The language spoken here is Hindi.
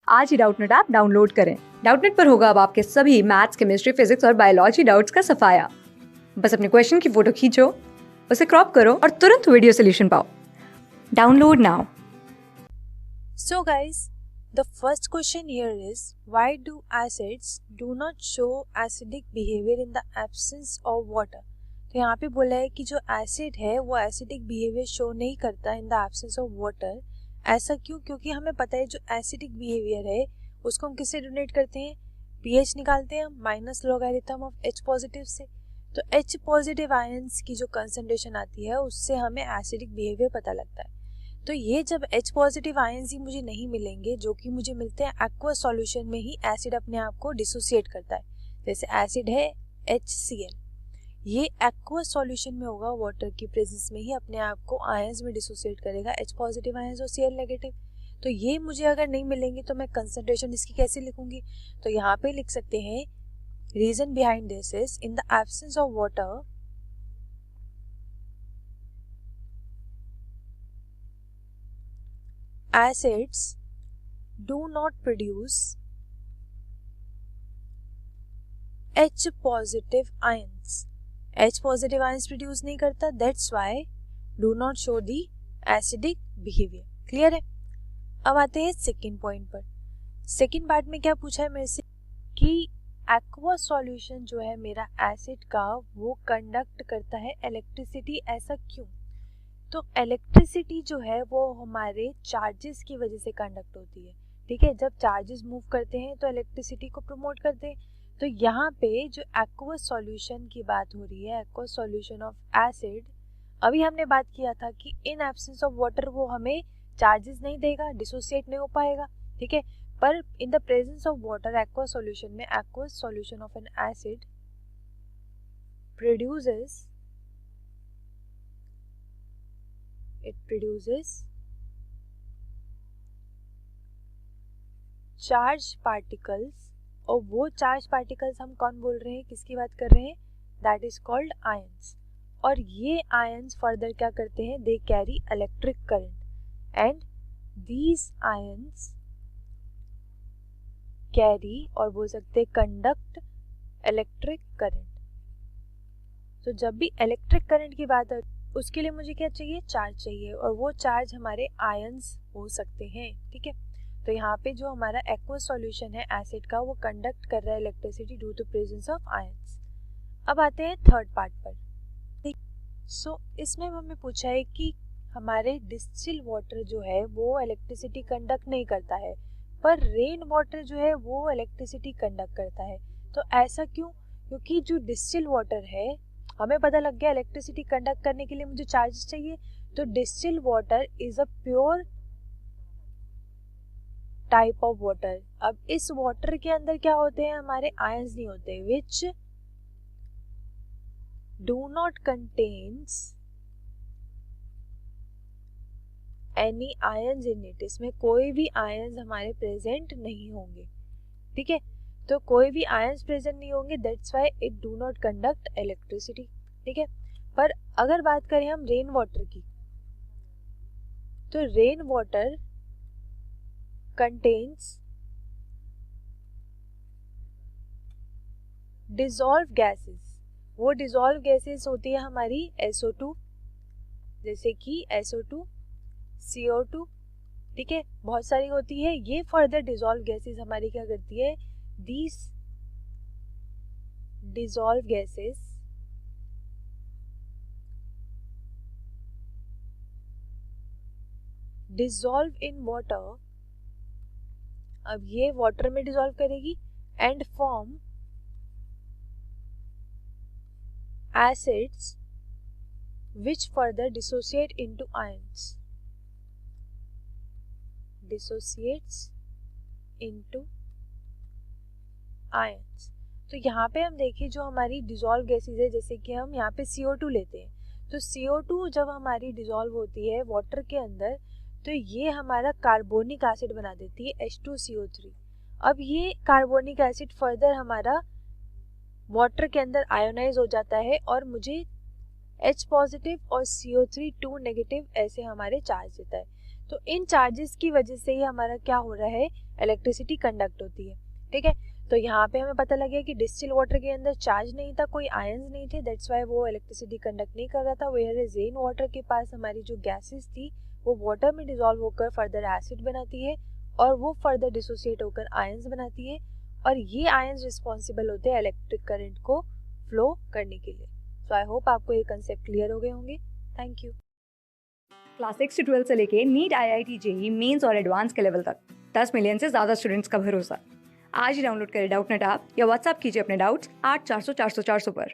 आज ही डाउटनेट ऐप डाउनलोड करें। डाउटनेट पर होगा अब आपके सभी मैथ्स, केमिस्ट्री, फिजिक्स और बायोलॉजी डाउट्स का सफाया। बस अपने क्वेश्चन की फोटो खींचो, उसे क्रॉप करो और तुरंत वीडियो सोल्यूशन पाओ। Download now. So guys, the first question here is, why do acids do not show acidic behavior in the absence of water? तो यहाँ पे बोला है कि जो एसिड है वो एसिडिक बिहेवियर शो नहीं करता इन द एब्सेंस ऑफ वाटर। ऐसा क्यों? क्योंकि हमें पता है जो एसिडिक बिहेवियर है उसको हम किससे डोनेट करते हैं, पीएच निकालते हैं minus logarithm of H positive से। तो एच पॉजिटिव आयंस की जो कंसंट्रेशन आती है उससे हमें एसिडिक बिहेवियर पता लगता है। तो ये जब H पॉजिटिव आयंस ही मुझे नहीं मिलेंगे, जो कि मुझे मिलते हैं एक्वस सॉल्यूशन में ही, एसिड अपने आप को डिसोसिएट करता है। जैसे एसिड है HCl, ये एक्वस सॉल्यूशन में होगा, वाटर की प्रेजेंस में ही अपने आप को आयंस में डिसोसिएट करेगा, H पॉजिटिव आयंस और Cl नेगेटिव। तो ये मुझे अगर नहीं मिलेंगे तो मैं कंसंट्रेशन इसकी कैसे लिखूंगी? तो यहाँ पे लिख सकते हैं, reason behind this is, in the absence of water acids do not produce H positive ions. H positive ions produce नहीं करता, that's why do not show the acidic behavior. Clear है? अब आते हैं सेकेंड पॉइंट पर। सेकेंड पार्ट में क्या पूछा है मेरे से कि एक्वा सॉल्यूशन जो है मेरा एसिड का वो कंडक्ट करता है इलेक्ट्रिसिटी। ऐसा क्यों? तो इलेक्ट्रिसिटी जो है वो हमारे चार्जेस की वजह से कंडक्ट होती है। ठीक है, जब चार्जेस मूव करते हैं तो इलेक्ट्रिसिटी को प्रमोट करते हैं। तो यहाँ पे जो एक्वस सॉल्यूशन की बात हो रही है, एक्वस सॉल्यूशन ऑफ एसिड, अभी हमने बात किया था कि इन एब्सेंस ऑफ वाटर वो हमें चार्जेस नहीं देगा, डिसोसिएट नहीं हो पाएगा। ठीक है, पर in the presence of water aqueous solution में, aqueous solution of an acid produces, it produces charge particles, और वो चार्ज पार्टिकल्स हम कौन बोल रहे हैं, किसकी बात कर रहे हैं? That is called ions. और ये आयंस फर्दर क्या करते हैं? They carry electric current and these ions carry, और बोल सकते हैं कंडक्ट इलेक्ट्रिक करंट। तो जब भी इलेक्ट्रिक करंट की बात है उसके लिए मुझे क्या चाहिए? चार्ज चाहिए, और वो चार्ज हमारे आयंस हो सकते हैं। ठीक है, तो यहाँ पे जो हमारा एक्वस सॉल्यूशन है एसिड का वो कंडक्ट कर रहा है electricity due to presence of ions. अब आते हैं थर्ड पार्ट पर। ठीक, सो इसमें हमें पूछा है कि हमारे डिस्टिल वाटर जो है वो इलेक्ट्रिसिटी कंडक्ट नहीं करता है, पर रेन वाटर जो है वो इलेक्ट्रिसिटी कंडक्ट करता है। तो ऐसा क्यों? क्योंकि जो डिस्टिल वाटर है, हमें पता लग गया इलेक्ट्रिसिटी कंडक्ट करने के लिए मुझे चार्जेस चाहिए, तो distil water is a pure type of water. अब इस वाटर के अंदर क्या होते हैं? हमारे आयंस नहीं होते, which do not contains any ions in it. इसमें कोई भी आयंस हमारे प्रेजेंट नहीं होंगे। ठीक है, तो कोई भी आयंस प्रेजेंट नहीं होंगे, that's why it do not conduct electricity. ठीक है, पर अगर बात करें हम रेन वाटर की, तो rain water contains dissolve gases. वो डिसॉल्व गैसेस होती है हमारी SO2, जैसे कि SO2, CO2। ठीक है, बहुत सारी होती है। ये फर्दर डिसॉल्व गैसेस हमारी क्या करती है? These dissolved gases dissolve in water। अब ये वाटर में डिसॉल्व करेगी and form acids which further dissociate into ions, dissociates into ions. तो यहाँ पे हम देखिए जो हमारी डिसॉल्व गैसेस है, जैसे कि हम यहाँ पे CO2 लेते हैं, तो CO2 जब हमारी डिसॉल्व होती है वाटर के अंदर तो ये हमारा कार्बोनिक एसिड बना देती है H2CO3। अब ये कार्बोनिक एसिड फर्दर हमारा वाटर के अंदर आयोनाइज हो जाता है और मुझे H पॉजिटिव और CO3 2 नेगेटिव ऐसे हमारे चार्ज देता है। तो इन चार्जेस की वजह से ही हमारा क्या हो रहा है? इलेक्ट्रिसिटी कंडक्ट होती है, ठीक है। तो यहाँ पे हमें पता लग गया कि डिस्टिल वाटर के अंदर चार्ज नहीं था, कोई आयंस नहीं थे, दैट्स वाई वो इलेक्ट्रिसिटी कंडक्ट नहीं कर रहा था। वेयर इज रेन वाटर के पास हमारी जो गैसेस थी वो वाटर में डिजोल्व होकर फर्दर एसिड बनाती है और वो फर्दर डिसोसिएट होकर आयंस बनाती है और ये आयंस रिस्पॉन्सिबल होते हैं इलेक्ट्रिक करंट को फ्लो करने के लिए। सो आई होप आपको ये कंसेप्ट क्लियर हो गए होंगे। Thank you. क्लास 6 से 12 से लेके नीट, IIT, जेई मेंस और एडवांस के लेवल तक 10 मिलियन से ज़्यादा स्टूडेंट्स का भरोसा। आज ही डाउनलोड करें डाउटनेट ऐप या व्हाट्सएप कीजिए अपने डाउट्स 8400 400 400 पर।